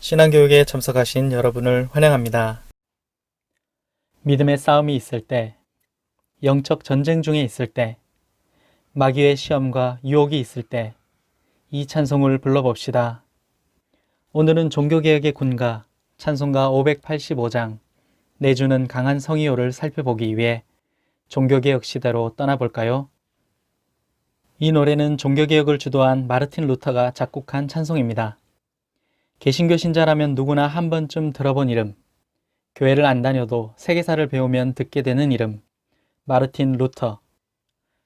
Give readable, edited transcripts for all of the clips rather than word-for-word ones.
신앙교육에 참석하신 여러분을 환영합니다. 믿음의 싸움이 있을 때, 영적 전쟁 중에 있을 때, 마귀의 시험과 유혹이 있을 때, 이 찬송을 불러봅시다. 오늘은 종교개혁의 군가 찬송가 585장 내주는 강한 성의요를 살펴보기 위해 종교개혁 시대로 떠나볼까요? 이 노래는 종교개혁을 주도한 마르틴 루터가 작곡한 찬송입니다. 개신교 신자라면 누구나 한 번쯤 들어본 이름, 교회를 안 다녀도 세계사를 배우면 듣게 되는 이름, 마르틴 루터.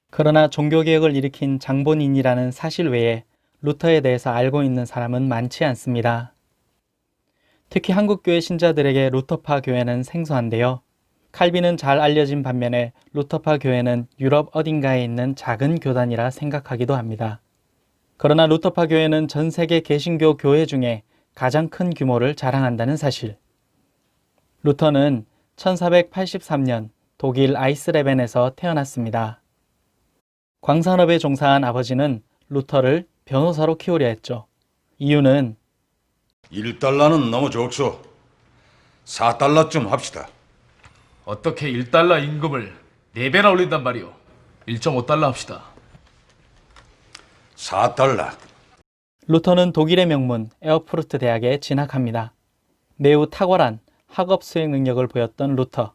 그러나 종교개혁을 일으킨 장본인이라는 사실 외에 루터에 대해서 알고 있는 사람은 많지 않습니다. 특히 한국교회 신자들에게 루터파 교회는 생소한데요. 칼빈은 잘 알려진 반면에 루터파 교회는 유럽 어딘가에 있는 작은 교단이라 생각하기도 합니다. 그러나 루터파 교회는 전 세계 개신교 교회 중에 가장 큰 규모를 자랑한다는 사실. 루터는 1483년 독일 아이스레벤에서 태어났습니다. 광산업에 종사한 아버지는 루터를 변호사로 키우려 했죠. 이유는 1달러는 너무 적소. 4달러쯤 합시다. 어떻게 1달러 임금을 4배나 올린단 말이오. 1.5달러 합시다. 4달러. 루터는 독일의 명문 에어푸르트 대학에 진학합니다. 매우 탁월한 학업 수행 능력을 보였던 루터.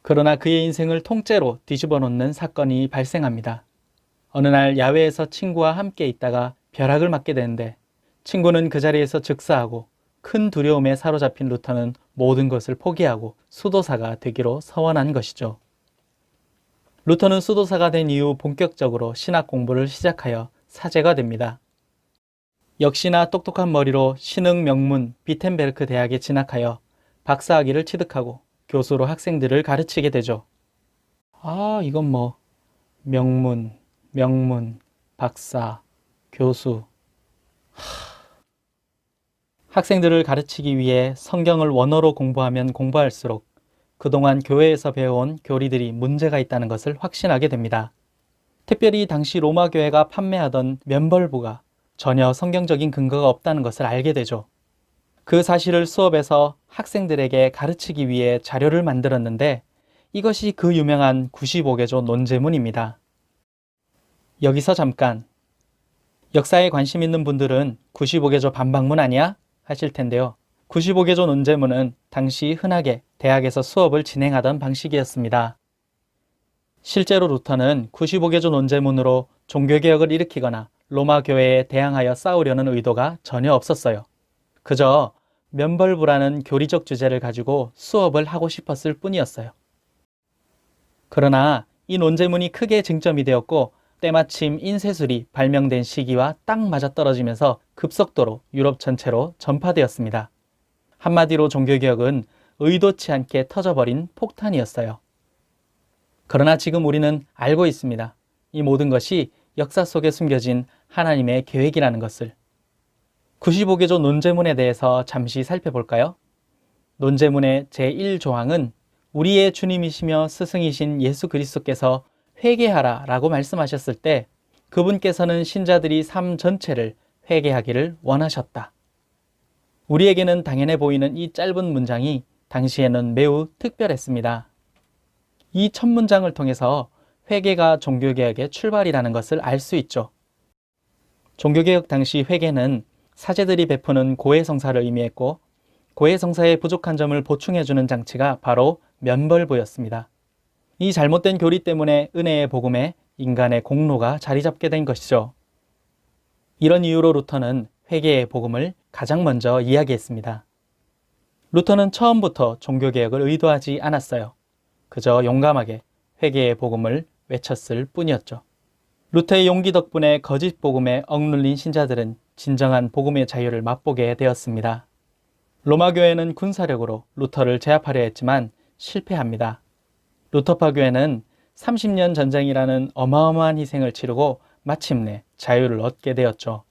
그러나 그의 인생을 통째로 뒤집어 놓는 사건이 발생합니다. 어느 날 야외에서 친구와 함께 있다가 벼락을 맞게 되는데 친구는 그 자리에서 즉사하고 큰 두려움에 사로잡힌 루터는 모든 것을 포기하고 수도사가 되기로 서원한 것이죠. 루터는 수도사가 된 이후 본격적으로 신학 공부를 시작하여 사제가 됩니다. 역시나 똑똑한 머리로 신흥 명문 비텐베르크 대학에 진학하여 박사학위를 취득하고 교수로 학생들을 가르치게 되죠. 이건 뭐 명문, 박사, 교수. 학생들을 가르치기 위해 성경을 원어로 공부하면 공부할수록 그동안 교회에서 배워온 교리들이 문제가 있다는 것을 확신하게 됩니다. 특별히 당시 로마 교회가 판매하던 면벌부가 전혀 성경적인 근거가 없다는 것을 알게 되죠. 그 사실을 수업에서 학생들에게 가르치기 위해 자료를 만들었는데 이것이 그 유명한 95개조 논제문입니다. 여기서 잠깐, 역사에 관심 있는 분들은 95개조 반박문 아니야? 하실 텐데요. 95개조 논제문은 당시 흔하게 대학에서 수업을 진행하던 방식이었습니다. 실제로 루터는 95개조 논제문으로 종교개혁을 일으키거나 로마 교회에 대항하여 싸우려는 의도가 전혀 없었어요. 그저 면벌부라는 교리적 주제를 가지고 수업을 하고 싶었을 뿐이었어요. 그러나 이 논제문이 크게 쟁점이 되었고 때마침 인쇄술이 발명된 시기와 딱 맞아떨어지면서 급속도로 유럽 전체로 전파되었습니다. 한마디로 종교개혁은 의도치 않게 터져버린 폭탄이었어요. 그러나 지금 우리는 알고 있습니다. 이 모든 것이 역사 속에 숨겨진 하나님의 계획이라는 것을. 95개조 논제문에 대해서 잠시 살펴볼까요? 논제문의 제1조항은 우리의 주님이시며 스승이신 예수 그리스도께서 회개하라 라고 말씀하셨을 때 그분께서는 신자들이 삶 전체를 회개하기를 원하셨다. 우리에게는 당연해 보이는 이 짧은 문장이 당시에는 매우 특별했습니다. 이 첫 문장을 통해서 회개가 종교개혁의 출발이라는 것을 알 수 있죠. 종교개혁 당시 회개는 사제들이 베푸는 고해성사를 의미했고 고해성사의 부족한 점을 보충해주는 장치가 바로 면벌부였습니다. 이 잘못된 교리 때문에 은혜의 복음에 인간의 공로가 자리 잡게 된 것이죠. 이런 이유로 루터는 회개의 복음을 가장 먼저 이야기했습니다. 루터는 처음부터 종교개혁을 의도하지 않았어요. 그저 용감하게 회개의 복음을 외쳤을 뿐이었죠. 루터의 용기 덕분에 거짓 복음에 억눌린 신자들은 진정한 복음의 자유를 맛보게 되었습니다. 로마 교회는 군사력으로 루터를 제압하려 했지만 실패합니다. 루터파 교회는 30년 전쟁이라는 어마어마한 희생을 치르고 마침내 자유를 얻게 되었죠.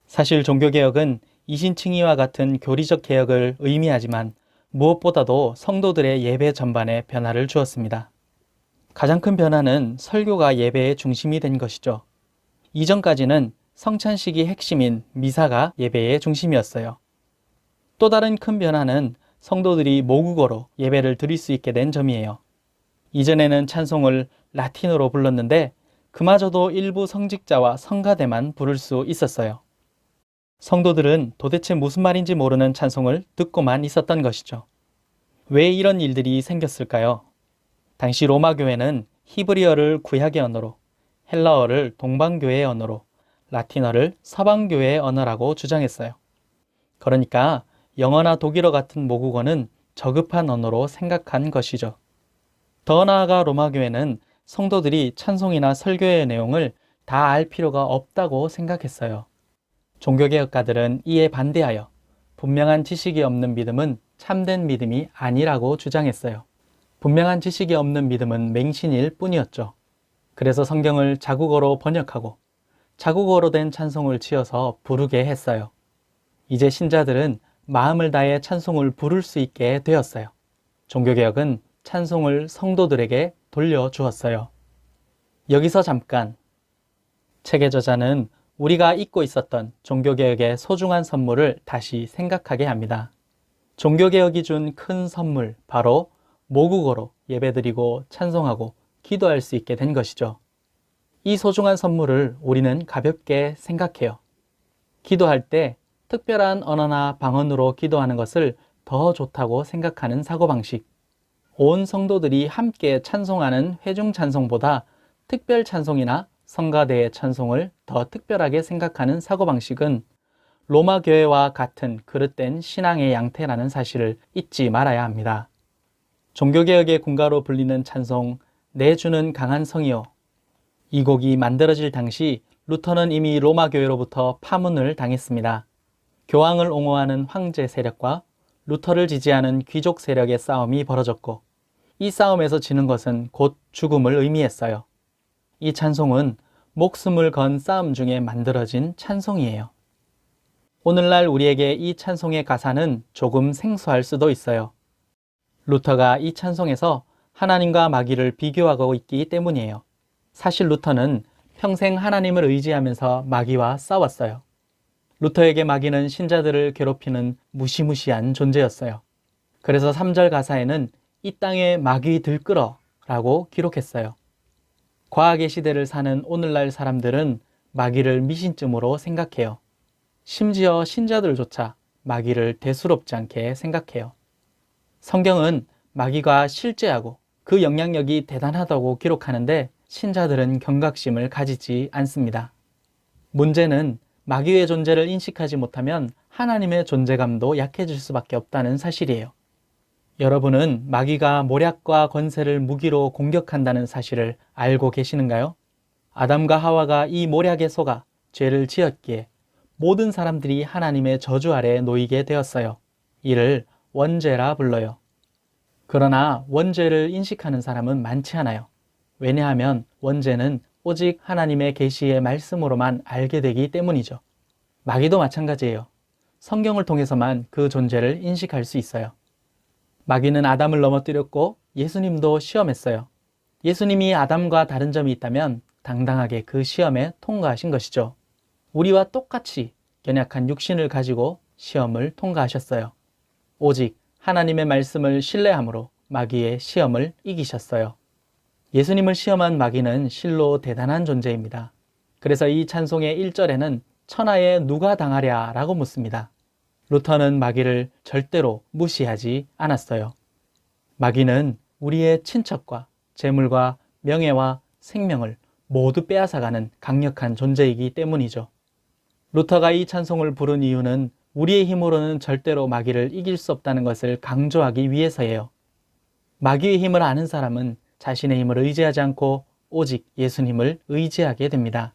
사실 종교개혁은 이신칭의와 같은 교리적 개혁을 의미하지만 무엇보다도 성도들의 예배 전반에 변화를 주었습니다. 가장 큰 변화는 설교가 예배의 중심이 된 것이죠. 이전까지는 성찬식이 핵심인 미사가 예배의 중심이었어요. 또 다른 큰 변화는 성도들이 모국어로 예배를 드릴 수 있게 된 점이에요. 이전에는 찬송을 라틴어로 불렀는데 그마저도 일부 성직자와 성가대만 부를 수 있었어요. 성도들은 도대체 무슨 말인지 모르는 찬송을 듣고만 있었던 것이죠. 왜 이런 일들이 생겼을까요? 당시 로마 교회는 히브리어를 구약의 언어로, 헬라어를 동방교회의 언어로, 라틴어를 서방교회의 언어라고 주장했어요. 그러니까 영어나 독일어 같은 모국어는 저급한 언어로 생각한 것이죠. 더 나아가 로마 교회는 성도들이 찬송이나 설교의 내용을 다 알 필요가 없다고 생각했어요. 종교개혁가들은 이에 반대하여 분명한 지식이 없는 믿음은 참된 믿음이 아니라고 주장했어요. 분명한 지식이 없는 믿음은 맹신일 뿐이었죠. 그래서 성경을 자국어로 번역하고 자국어로 된 찬송을 지어서 부르게 했어요. 이제 신자들은 마음을 다해 찬송을 부를 수 있게 되었어요. 종교개혁은 찬송을 성도들에게 돌려주었어요. 여기서 잠깐, 책의 저자는 우리가 잊고 있었던 종교개혁의 소중한 선물을 다시 생각하게 합니다. 종교개혁이 준 큰 선물, 바로 모국어로 예배드리고 찬송하고 기도할 수 있게 된 것이죠. 이 소중한 선물을 우리는 가볍게 생각해요. 기도할 때 특별한 언어나 방언으로 기도하는 것을 더 좋다고 생각하는 사고방식. 온 성도들이 함께 찬송하는 회중 찬송보다 특별 찬송이나 성가대의 찬송을 더 특별하게 생각하는 사고방식은 로마 교회와 같은 그릇된 신앙의 양태라는 사실을 잊지 말아야 합니다. 종교개혁의 군가로 불리는 찬송 내 주는 강한 성이요. 이 곡이 만들어질 당시 루터는 이미 로마 교회로부터 파문을 당했습니다. 교황을 옹호하는 황제 세력과 루터를 지지하는 귀족 세력의 싸움이 벌어졌고 이 싸움에서 지는 것은 곧 죽음을 의미했어요. 이 찬송은 목숨을 건 싸움 중에 만들어진 찬송이에요. 오늘날 우리에게 이 찬송의 가사는 조금 생소할 수도 있어요. 루터가 이 찬송에서 하나님과 마귀를 비교하고 있기 때문이에요. 사실 루터는 평생 하나님을 의지하면서 마귀와 싸웠어요. 루터에게 마귀는 신자들을 괴롭히는 무시무시한 존재였어요. 그래서 3절 가사에는 이 땅에 마귀 들끓어 라고 기록했어요. 과학의 시대를 사는 오늘날 사람들은 마귀를 미신쯤으로 생각해요. 심지어 신자들조차 마귀를 대수롭지 않게 생각해요. 성경은 마귀가 실제하고 그 영향력이 대단하다고 기록하는데 신자들은 경각심을 가지지 않습니다. 문제는 마귀의 존재를 인식하지 못하면 하나님의 존재감도 약해질 수밖에 없다는 사실이에요. 여러분은 마귀가 모략과 권세를 무기로 공격한다는 사실을 알고 계시는가요? 아담과 하와가 이 모략에 속아 죄를 지었기에 모든 사람들이 하나님의 저주 아래에 놓이게 되었어요. 이를 원죄라 불러요. 그러나 원죄를 인식하는 사람은 많지 않아요. 왜냐하면 원죄는 오직 하나님의 계시의 말씀으로만 알게 되기 때문이죠. 마귀도 마찬가지예요. 성경을 통해서만 그 존재를 인식할 수 있어요. 마귀는 아담을 넘어뜨렸고 예수님도 시험했어요. 예수님이 아담과 다른 점이 있다면 당당하게 그 시험에 통과하신 것이죠. 우리와 똑같이 연약한 육신을 가지고 시험을 통과하셨어요. 오직 하나님의 말씀을 신뢰함으로 마귀의 시험을 이기셨어요. 예수님을 시험한 마귀는 실로 대단한 존재입니다. 그래서 이 찬송의 1절에는 천하에 누가 당하랴 라고 묻습니다. 루터는 마귀를 절대로 무시하지 않았어요. 마귀는 우리의 친척과 재물과 명예와 생명을 모두 빼앗아가는 강력한 존재이기 때문이죠. 루터가 이 찬송을 부른 이유는 우리의 힘으로는 절대로 마귀를 이길 수 없다는 것을 강조하기 위해서예요. 마귀의 힘을 아는 사람은 자신의 힘을 의지하지 않고 오직 예수님을 의지하게 됩니다.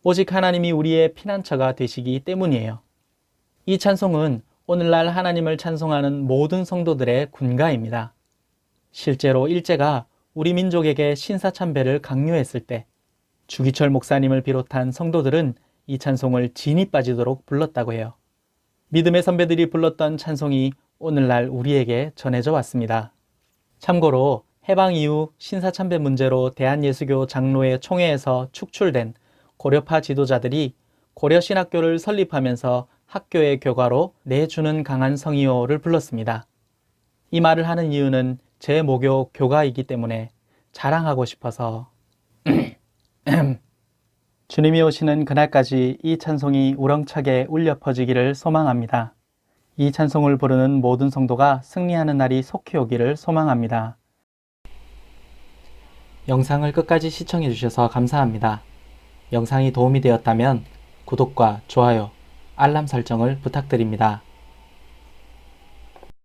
오직 하나님이 우리의 피난처가 되시기 때문이에요. 이 찬송은 오늘날 하나님을 찬송하는 모든 성도들의 군가입니다. 실제로 일제가 우리 민족에게 신사참배를 강요했을 때 주기철 목사님을 비롯한 성도들은 이 찬송을 진이 빠지도록 불렀다고 해요. 믿음의 선배들이 불렀던 찬송이 오늘날 우리에게 전해져 왔습니다. 참고로 해방 이후 신사참배 문제로 대한예수교 장로회 총회에서 축출된 고려파 지도자들이 고려신학교를 설립하면서 학교의 교가로 내주는 강한 성이요를 불렀습니다. 이 말을 하는 이유는 제 모교 교가이기 때문에 자랑하고 싶어서 주님이 오시는 그날까지 이 찬송이 우렁차게 울려 퍼지기를 소망합니다. 이 찬송을 부르는 모든 성도가 승리하는 날이 속히 오기를 소망합니다. 영상을 끝까지 시청해 주셔서 감사합니다. 영상이 도움이 되었다면 구독과 좋아요, 알람 설정을 부탁드립니다.